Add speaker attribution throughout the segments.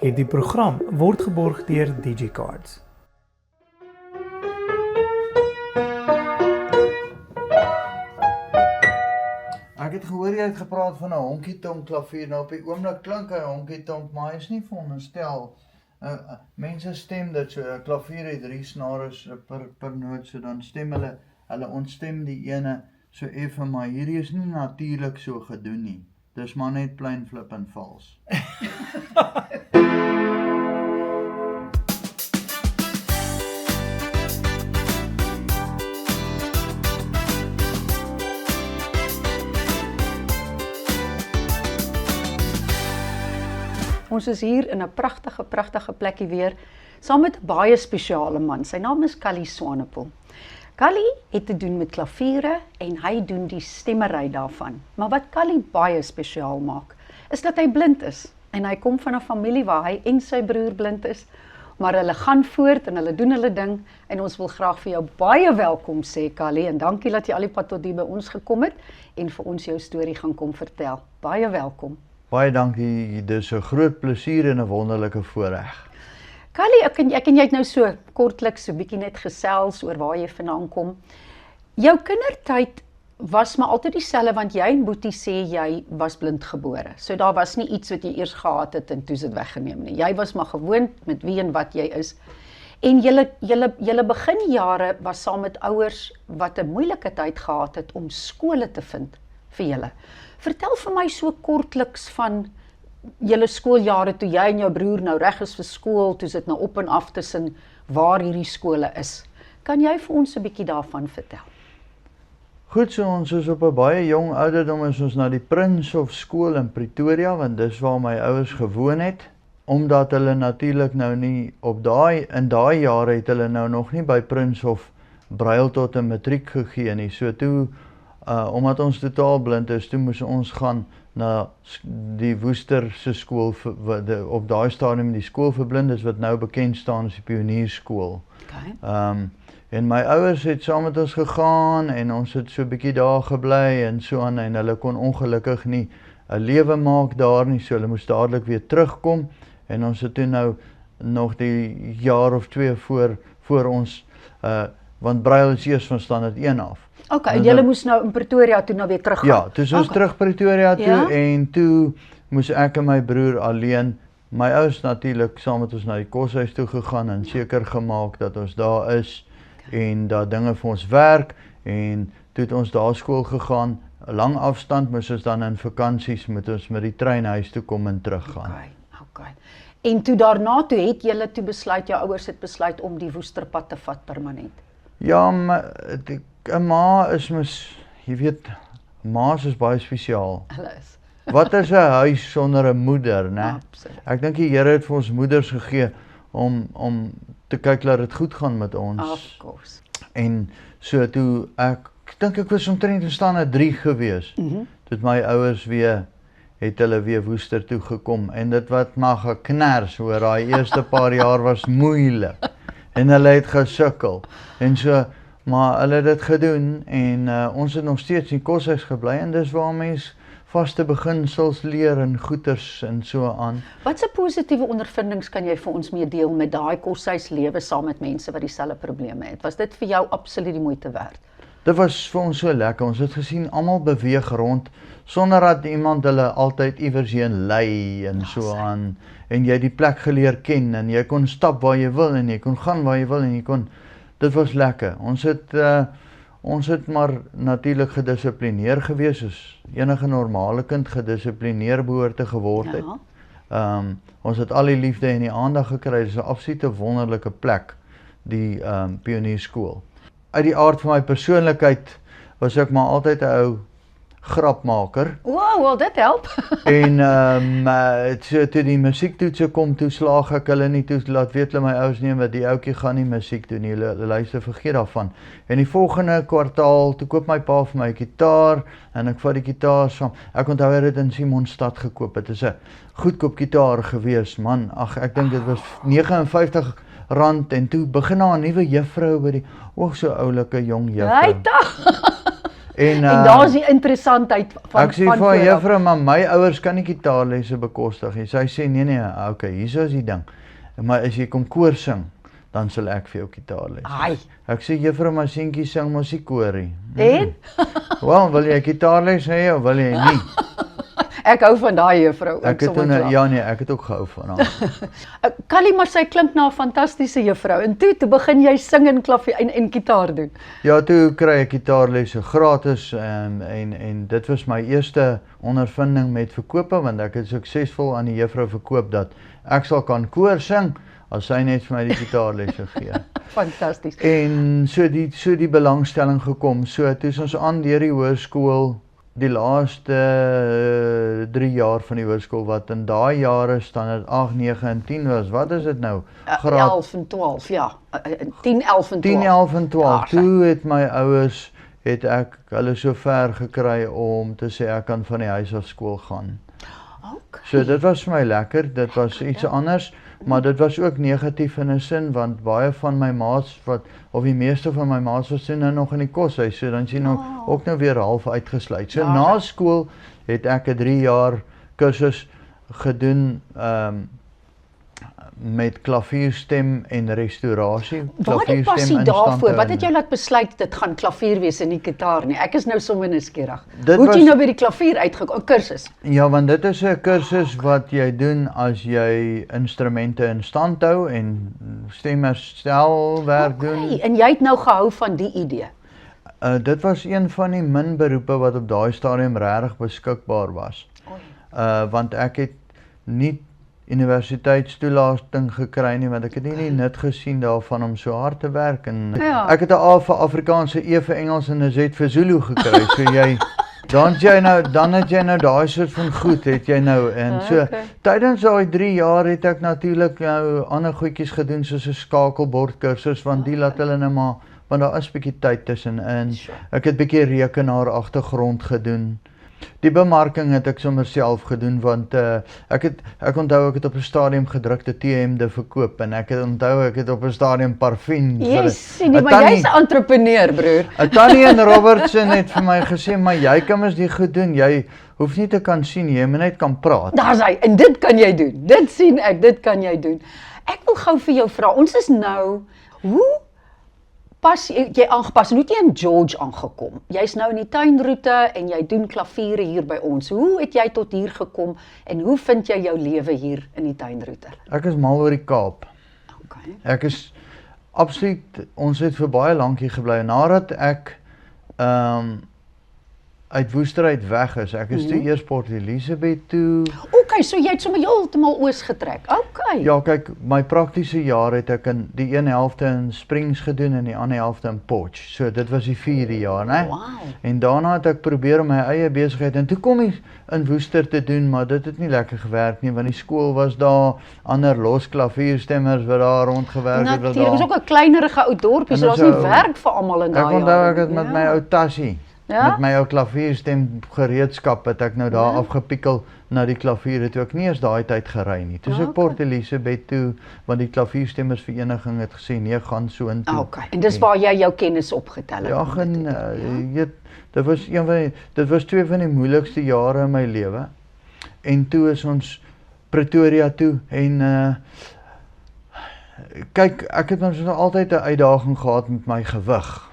Speaker 1: Hierdie program word geborg deur DigiCards.
Speaker 2: Ek het gehoor jy het gepraat van 'n honkie-tonk klavier. Nou op die oomblik klink hy honkie-tonk, maar hy is nie veronderstel. Mense stem dit so, 'n klavier het 3 snare per noot, so dan stem hulle ontstem die ene so effe, maar hierdie is nie natuurlik so gedoen nie. Dis maar net plain flip en vals.
Speaker 3: Ons is hier in 'n pragtige plekkie weer, saam met 'n baie spesiale man. Sy naam is Callie Swanepoel. Callie het te doen met klaviere en hy doen die stemmery daarvan. Maar wat Callie baie spesiaal maak, is dat hy blind is. En hy kom van 'n familie waar hy en sy broer blind is, maar hulle gaan voort en hulle doen hulle ding. En ons wil graag vir jou baie welkom sê, Callie, en dankie dat jy al die pad tot hier by ons gekom het en vir ons jou storie gaan kom vertel. Baie welkom.
Speaker 2: Baie dankie, dis 'n groot plesier en 'n wonderlike voorreg.
Speaker 3: Callie, ek en jy het nou so kortliks so bietjie net gesels oor waar jy vandaan kom. Jou kindertyd was maar altyd dieselfde, want jy en Boetie sê jy was blindgebore. So daar was nie iets wat jy eers gehad het en toe is dit weggeneem nie. Jy was maar gewoond met wie en wat jy is. En julle beginjare was saam met ouers wat 'n moeilike tyd gehad het om skole te vind vir julle. Vertel vir my so kortliks van julle skooljare toe jy en jou broer nou reg is vir skool, toe sit nou op en af tussen waar hierdie skole is. Kan jy vir ons 'n bietjie daarvan vertel?
Speaker 2: Goed, so ons is op 'n baie jong ouderdom is ons na die Prinshof skool in Pretoria, want dis waar my ouers gewoon het, omdat hulle natuurlik nou nie in daai jare het hulle nou nog nie by Prinshof brail tot 'n matriek gegee nie. So toe omdat ons totaal blind is, toe moes ons gaan na die Woester se skool op daai stadium die skool vir blindes wat nou bekend staan as die Pionierskool.
Speaker 3: Okay.
Speaker 2: En my ouers het saam met ons gegaan en ons het so 'n bietjie daar gebly en so aan, en hulle kon ongelukkig nie 'n lewe maak daar nie, so hulle moes dadelik weer terugkom en ons het toe nou nog die jaar of 2 voor ons want brail is eers van standaard 1 af.
Speaker 3: Okay, en julle moes nou in Pretoria toe nou weer teruggaan?
Speaker 2: Ja, toe is ons terug Pretoria toe,
Speaker 3: Ja?
Speaker 2: En toe moes ek en my broer alleen, my ouers natuurlik saam met ons na die koshuis toe gegaan en seker gemaak dat ons daar is en dat dinge vir ons werk, en toe het ons daar skool gegaan, 'n lang afstand, moes ons dan in vakansies moet ons met die trein huis toe kom en teruggaan.
Speaker 3: Okay. En toe daarna toe het julle toe besluit, jou ouers het besluit om die Woesterpad te vat permanent?
Speaker 2: Ja, maar 'n ma is jy weet, ma's is baie spesiaal.
Speaker 3: Hulle is.
Speaker 2: Wat is 'n huis sonder 'n moeder, né?
Speaker 3: Absoluut.
Speaker 2: Ek dink die Here het vir ons moeders gegee om te kyk dat dit goed gaan met ons.
Speaker 3: Of course.
Speaker 2: En so toe ek dink ek was omtrent in standaard 3 gewees. Toe my ouers het hulle weer Woester toe gekom, en dit wat maar geknars hoor, daai eerste paar jaar was moeilik. En hulle het gesukkel. En so, maar hulle het dit gedoen en ons het nog steeds in die koshuis gebly, en dis waar mens vaste beginsels leer en goeters en so aan.
Speaker 3: Watse positiewe ondervindings kan jy vir ons meedeel met daai koshuislewe saam met mense wat dieselfde probleme het? Was dit vir jou absoluut die moeite werd?
Speaker 2: Dit was vir ons so lekker. Ons het gesien almal beweeg rond sonder dat iemand hulle altyd iewers heen lei en so aan. En jy die plek geleer ken en jy kon stap waar jy wil en jy kon gaan waar jy wil en dit was lekker. Ons het maar natuurlik gedissiplineer gewees, soos enige normale kind gedissiplineer behoort te geword het. Ons het al die liefde en die aandag gekry. Dit is 'n absolute wonderlike plek, die Pionierskool. Uit die aard van my persoonlikheid was ek maar altyd 'n ou grapmaker.
Speaker 3: Wow, wel dit help.
Speaker 2: En toe die musiektoetse kom, toe slaag ek hulle nie, toe laat weet hulle my ouers nie, want die ouetjie gaan nie musiek doen nie, hulle luister, vergeet daarvan. En die volgende kwartaal, toe koop my pa vir my 'n gitaar, en ek vat die gitaar saam. Ek onthou hy het in Simonstad gekoop, het is 'n goedkoop gitaar gewees, man. Ag, ek dink dit was R59, en toe begin daar 'n nuwe juffrou by die, so oulike jong juffrou. En
Speaker 3: daar is die interessantheid van
Speaker 2: ek sê vir
Speaker 3: vooraf.
Speaker 2: juffrou, maar my ouers kan nie gitaarlesse bekostig nie. Sy sê nee, okay, hier is die ding. Maar as jy kom koor sing, dan sal ek vir jou gitaarles.
Speaker 3: Ai.
Speaker 2: Ek sê juffrou, maar seentjie sing mos nie koorie.
Speaker 3: En?
Speaker 2: Wel, wil jy gitaarles hê of wil jy nie?
Speaker 3: Ek hou van daai juffrou.
Speaker 2: Ek het toen, ja nee, ek het ook gehou van haar.
Speaker 3: Callie, maar sy klink na 'n fantastiese juffrou. En toe begin jy sing en klavier en gitaar doen.
Speaker 2: Ja, toe kry ek gitaarlesse gratis en dit was my eerste ondervinding met verkope, want ek het suksesvol aan die juffrou verkoop dat ek sal kan koor sing as sy net vir my die gitaarlesse gee.
Speaker 3: Fantasties.
Speaker 2: En so die belangstelling gekom. So toe is ons aan deur die hoërskool, die laaste 3 jaar van die hoërskool wat in daai jare standaard 8, 9 en 10 was. Wat is dit nou?
Speaker 3: Graad 11 en 12, ja. 10, 11 en 12.
Speaker 2: 10, 11 en 12. Toe het my ouers ek hulle so ver gekry om te sê ek kan van die huis af skool gaan.
Speaker 3: Okay.
Speaker 2: So dit was vir my lekker, dit was iets anders, maar dit was ook negatief in 'n sin want baie van my maats of die meeste van my maats was toe nou nog in die koshuis, so dan sien ook nou weer half uitgesluit. So na skool het ek 'n 3 jaar kursus gedoen met klavierstem en restaurasie.
Speaker 3: Waar die passie daarvoor? Wat het jou laat besluit dit gaan klavier wees en nie gitaar nie? Ek is nou sommer nuuskierig. Hoe het jy nou by die klavier uitgekom? Kursus?
Speaker 2: Ja, want dit is 'n kursus wat jy doen as jy instrumente in stand hou en stemherstelwerk doen.
Speaker 3: En jy het nou gehou van die idee?
Speaker 2: Dit was een van die min beroepe wat op daai stadium regtig beskikbaar was. Want ek het nie universiteitstoelating gekry nie, want ek het nie die nut gesien daarvan om so hard te werk en ek het 'n A vir Afrikaanse, E vir Engels en 'n Z vir Zulu gekry. So dan het jy nou daai soort van goed het jy nou en so tydens daai 3 jaar het ek natuurlik nou ander goedjies gedoen soos 'n skakelbordkursus want die laat hulle nou maar want daar is 'n bietjie tyd tussenin. Ek het bietjie rekenaar agtergrond gedoen. Die bemarking het ek sommer self gedoen want ek onthou ek het op 'n stadium gedrukte T-hemde verkoop en ek het op 'n stadium parfum
Speaker 3: maar jy's 'n entrepreneur, broer.
Speaker 2: Tannie en Robertson het vir my gesê, maar jy kan mos dit goed doen. Jy hoef nie te kan sien, jy moet net kan praat.
Speaker 3: Daar's hy en dit kan jy doen. Dit sien ek, dit kan jy doen. Ek wil gou vir jou vra. Ons is nou hoe pas jy aangepas, hoe het jy in George aangekom? Jy's nou in die tuinroete en jy doen klaviere hier by ons. Hoe het jy tot hier gekom en hoe vind jy jou lewe hier in die tuinroete?
Speaker 2: Ek is mal oor die Kaap.
Speaker 3: Okay.
Speaker 2: Ek is absoluut, ons het vir baie lank hier gebly. Nadat ek uit Woester uit weg is. Ek is toe eers Port Elizabeth toe.
Speaker 3: Okay, so jy het sommer heeltemal oos getrek. Okay.
Speaker 2: Ja, kyk, my praktiese jaar het ek in die een helfte in Springs gedoen en die ander helfte in Potch. So dit was die 4de jaar, né?
Speaker 3: Wow.
Speaker 2: En daarna het ek probeer om my eie besigheid en toe kom ek in Woester te doen, maar dit het nie lekker gewerk nie want die skool was daar, ander los klavierstemmers wat daar rondgewerk het.
Speaker 3: Natuurlik, dit was ook 'n kleinerige ou dorpie, so daar's nie werk vir almal in daai
Speaker 2: jare. Ek onthou ek het met my ou tassie, met my ou klavierstem gereedskap het ek nou daar afgepikkel na die klaviere toe ek nie eens daai tyd gery nie. Toe ek Port Elizabeth toe, want die klavierstemmers vereniging het gesê nee, gaan so intoe.
Speaker 3: Okay. En dis waar jy jou kennis opgetel het.
Speaker 2: Ja, dit was 2 van die moeilikste jare in my lewe. En toe is ons Pretoria toe en kyk, ek het ons altyd 'n uitdaging gehad met my gewig.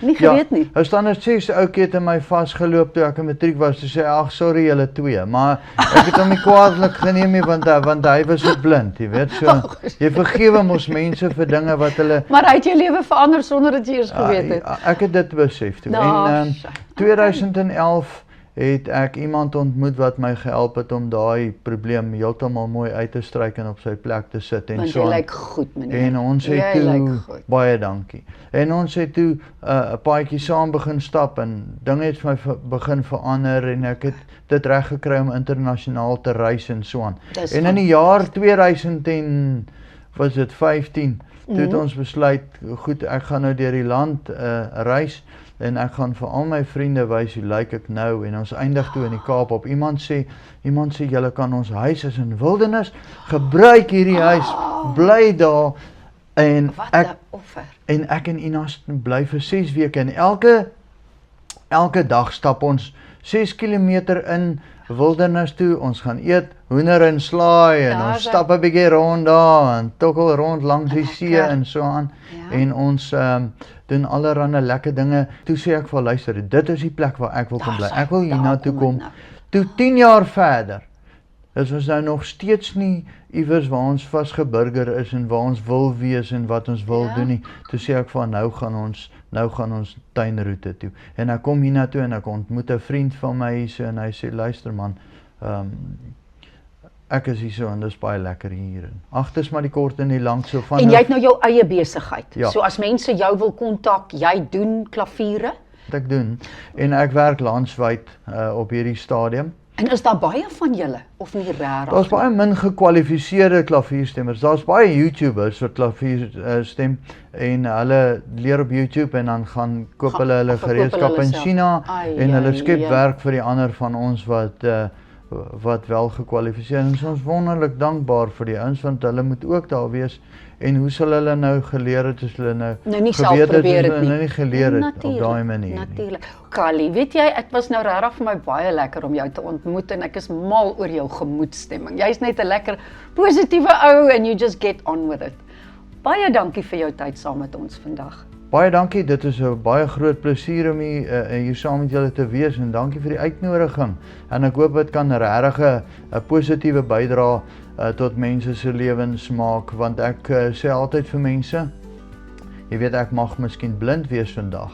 Speaker 3: Nie geweet nie.
Speaker 2: 'n standaard 6 ouetjie het in my vasgeloop toe ek in matriek was te sê, ag sorry julle twee, maar ek het hom nie kwaadlik geneem nie want hy was so blind, jy weet, so jy vergewe mos mense vir dinge wat hulle.
Speaker 3: Maar hy het jou lewe verander sonder dat jy eers geweet het.
Speaker 2: Ek het dit besef toe. En 2011 het ek iemand ontmoet wat my gehelp het om daai probleem heeltemal mooi uit te stryk en op sy plek te sit en
Speaker 3: so. Want jy lyk goed, meneer.
Speaker 2: En ons het toe baie dankie. En ons het toe 'n paadjie saam begin stap en dinge het vir my begin verander en ek het dit reg gekry om internasionaal te reis en so aan. En in die jaar 2015 toe het ons besluit, goed, ek gaan nou deur die land reis en ek gaan vir al my vriende wys hoe lyk ek nou en ons eindig toe in die Kaap op. Iemand sê julle kan ons huis is in wildernis, gebruik hierdie huis, bly daar en ek en Ina bly vir 6 weke en elke dag stap ons 6 kilometer in wildernis toe, ons gaan eet hoender en slaai en ons stap 'n bietjie rond daar en tokkel rond langs die see en so aan en ons doen allerlei lekker dinge. Toe sê ek vir luister, dit is die plek waar ek wil kom bly. Ek wil hiernatoe kom. Toe 10 jaar verder is ons nou nog steeds nie iewers waar ons vasgeburger is en waar ons wil wees en wat ons wil doen nie. Toe sê ek van nou gaan ons tuinroete toe. En ek kom hiernatoe en ek ontmoet 'n vriend van my hier en hy sê luister man, ek is hier so en dis baie lekker hier. Ag, dis maar die kort en die lank so van.
Speaker 3: En jy het nou jou eie besigheid.
Speaker 2: Ja.
Speaker 3: So as mense jou wil kontak, jy doen klaviere?
Speaker 2: Wat ek doen en ek werk landwyd op hierdie stadium.
Speaker 3: En is daar baie van julle of nie regtig?
Speaker 2: Daar's baie min gekwalifiseerde klavierstemmers. Daar's baie YouTubers wat klavier stem en hulle leer op YouTube en dan gaan koop hulle gereedskap in China en hulle skep werk vir die ander van ons wat wel gekwalifiseer is. Ons is wonderlik dankbaar vir die ouens want hulle moet ook daar wees. En hoe sal hulle nou geleer het as hulle nou
Speaker 3: nie self probeer het nie.
Speaker 2: Nou nie geleer het op daai manier.
Speaker 3: Natuurlik. Kali, weet jy, dit was nou regtig vir my baie lekker om jou te ontmoet en ek is mal oor jou gemoedstemming. Jy's net 'n lekker positiewe ou and you just get on with it. Baie dankie vir jou tyd saam met ons vandag.
Speaker 2: Baie dankie, dit is 'n baie groot plesier om hier saam met julle te wees en dankie vir die uitnodiging. En ek hoop dit kan regtig 'n positiewe bydrae tot mense se lewens maak, want ek sê altyd vir mense, jy weet ek mag miskien blind wees vandag,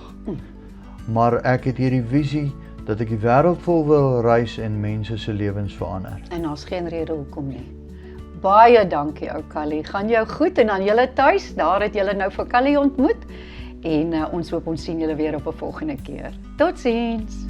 Speaker 2: maar ek het hierdie visie dat ek die wêreld vol wil reis en mense se lewens verander.
Speaker 3: En daar's geen rede hoekom nie. Baie dankie ou Kali, gaan jou goed en aan julle tuis, daar het julle nou vir Kali ontmoet en ons hoop ons sien julle weer op 'n volgende keer. Totsiens.